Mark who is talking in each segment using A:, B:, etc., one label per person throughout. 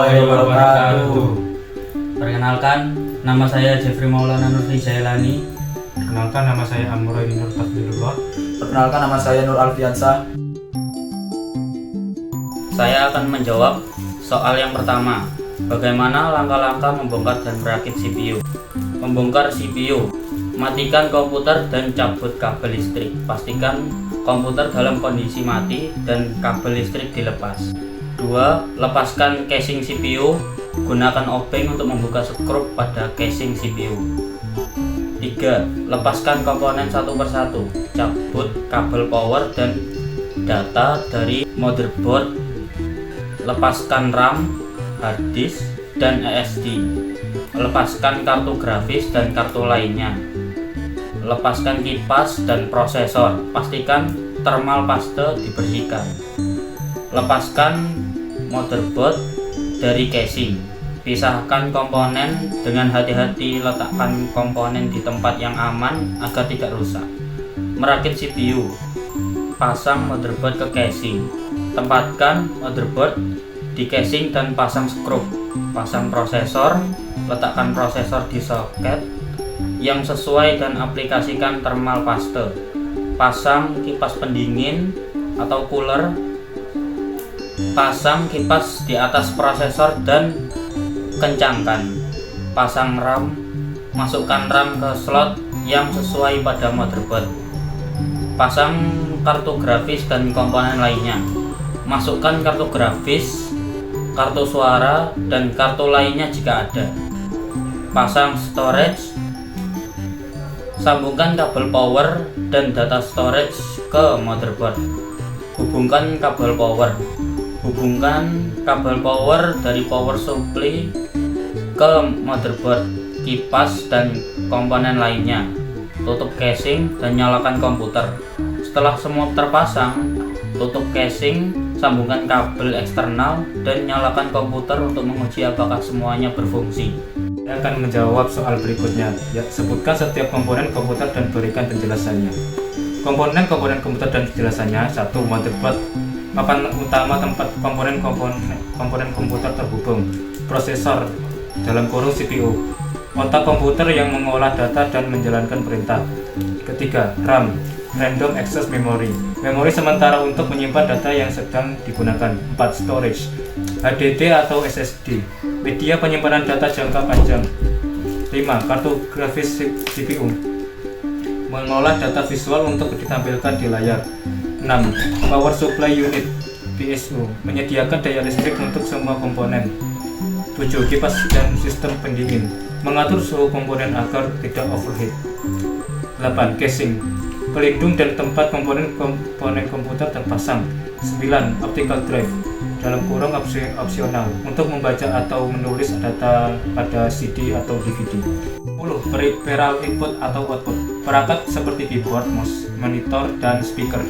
A: warahmatullahi wabarakatuh.
B: Perkenalkan, nama saya Jeffrey Maulana Nurti Jailani.
C: Perkenalkan, nama saya Amroy Nur Tafdilullah.
A: Perkenalkan, nama saya Nur Alfiansah.
B: Saya akan menjawab soal yang pertama. Bagaimana langkah-langkah membongkar dan merakit CPU? Membongkar CPU, matikan komputer dan cabut kabel listrik. Pastikan komputer dalam kondisi mati dan kabel listrik dilepas. 2. Lepaskan casing CPU. Gunakan obeng untuk membuka skrup pada casing CPU. 3. Lepaskan komponen satu persatu. Cabut kabel power dan data dari motherboard. Lepaskan RAM, hard disk, dan SSD. Lepaskan kartu grafis dan kartu lainnya. Lepaskan kipas dan prosesor. Pastikan thermal paste dibersihkan. Lepaskan motherboard dari casing. Pisahkan komponen dengan hati-hati. Letakkan komponen di tempat yang aman agar tidak rusak. Merakit CPU. Pasang motherboard ke casing. Tempatkan motherboard di casing dan pasang skrup. Pasang prosesor. Letakkan prosesor di soket yang sesuai dan aplikasikan thermal paste. Pasang kipas pendingin atau cooler. Pasang kipas di atas prosesor dan kencangkan. Pasang RAM. Masukkan RAM ke slot yang sesuai pada motherboard. Pasang kartu grafis dan komponen lainnya. Masukkan kartu grafis, kartu suara, dan kartu lainnya jika ada. Pasang storage. Sambungkan kabel power dan data storage ke motherboard. Hubungkan kabel power. Hubungkan kabel power dari power supply ke motherboard, kipas, dan komponen lainnya. Tutup casing dan nyalakan komputer. Setelah semua terpasang, tutup casing, sambungkan kabel eksternal, dan nyalakan komputer untuk menguji apakah semuanya berfungsi.
C: Saya akan menjawab soal berikutnya. Sebutkan setiap komponen komputer dan berikan penjelasannya. Komponen komputer dan penjelasannya. 1. Motherboard. Papan utama tempat komponen komputer terhubung. Prosesor dalam kurung CPU. Otak komputer yang mengolah data dan menjalankan perintah. Ketiga, RAM. Random Access Memory. Memori sementara untuk menyimpan data yang sedang digunakan. 4. Storage. HDD atau SSD. Media penyimpanan data jangka panjang. 5. Kartu grafis CPU. Mengolah data visual untuk ditampilkan di layar. 6. Power Supply Unit PSU. Menyediakan daya listrik untuk semua komponen. 7. Kipas dan sistem pendingin. Mengatur suhu komponen agar tidak overheat. 8. Casing. Pelindung dan tempat komponen komputer terpasang. 9. Optical drive. Dalam kurung opsional untuk membaca atau menulis data pada CD atau DVD. 10. Peripheral input atau output. Perangkat seperti keyboard, mouse, monitor, dan speaker.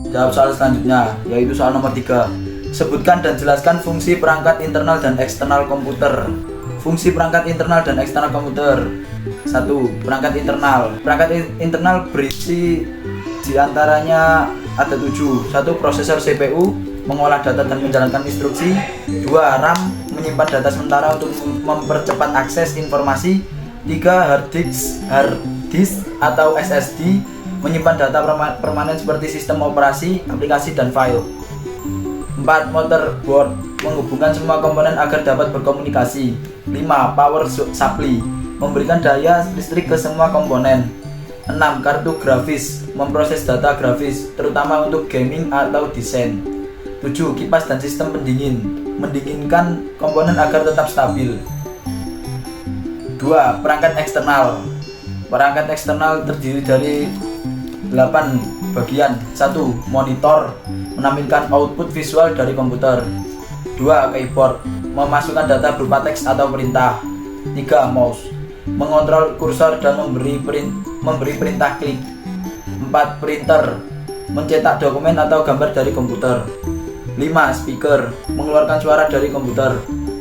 A: Jawab soal selanjutnya, yaitu soal nomor 3. Sebutkan dan jelaskan fungsi perangkat internal dan eksternal komputer. Fungsi perangkat internal dan eksternal komputer. 1. Perangkat internal. Perangkat internal berisi diantaranya ada 7. 1. Prosesor CPU, mengolah data dan menjalankan instruksi. 2. RAM, menyimpan data sementara untuk mempercepat akses informasi. 3. Hard disk atau SSD, menyimpan data permanen seperti sistem operasi, aplikasi, dan file. 4. Motherboard, menghubungkan semua komponen agar dapat berkomunikasi. 5. Power supply, memberikan daya listrik ke semua komponen. 6. Kartu grafis, memproses data grafis, terutama untuk gaming atau desain. 7. Kipas dan sistem pendingin, mendinginkan komponen agar tetap stabil. 2. Perangkat eksternal. Perangkat eksternal terdiri dari 8 bagian. 1. Monitor, menampilkan output visual dari komputer. 2. Keyboard, memasukkan data berupa teks atau perintah. 3. Mouse, mengontrol kursor dan memberi perintah klik. 4. Printer, mencetak dokumen atau gambar dari komputer. 5. Speaker, mengeluarkan suara dari komputer.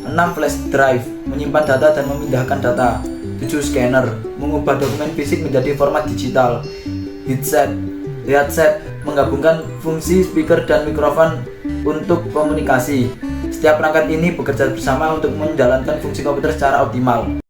A: 6. Flash drive, menyimpan data dan memindahkan data. 7. Scanner, mengubah dokumen fisik menjadi format digital. Headset, menggabungkan fungsi speaker dan mikrofon untuk komunikasi. Setiap perangkat ini bekerja bersama untuk menjalankan fungsi komputer secara optimal.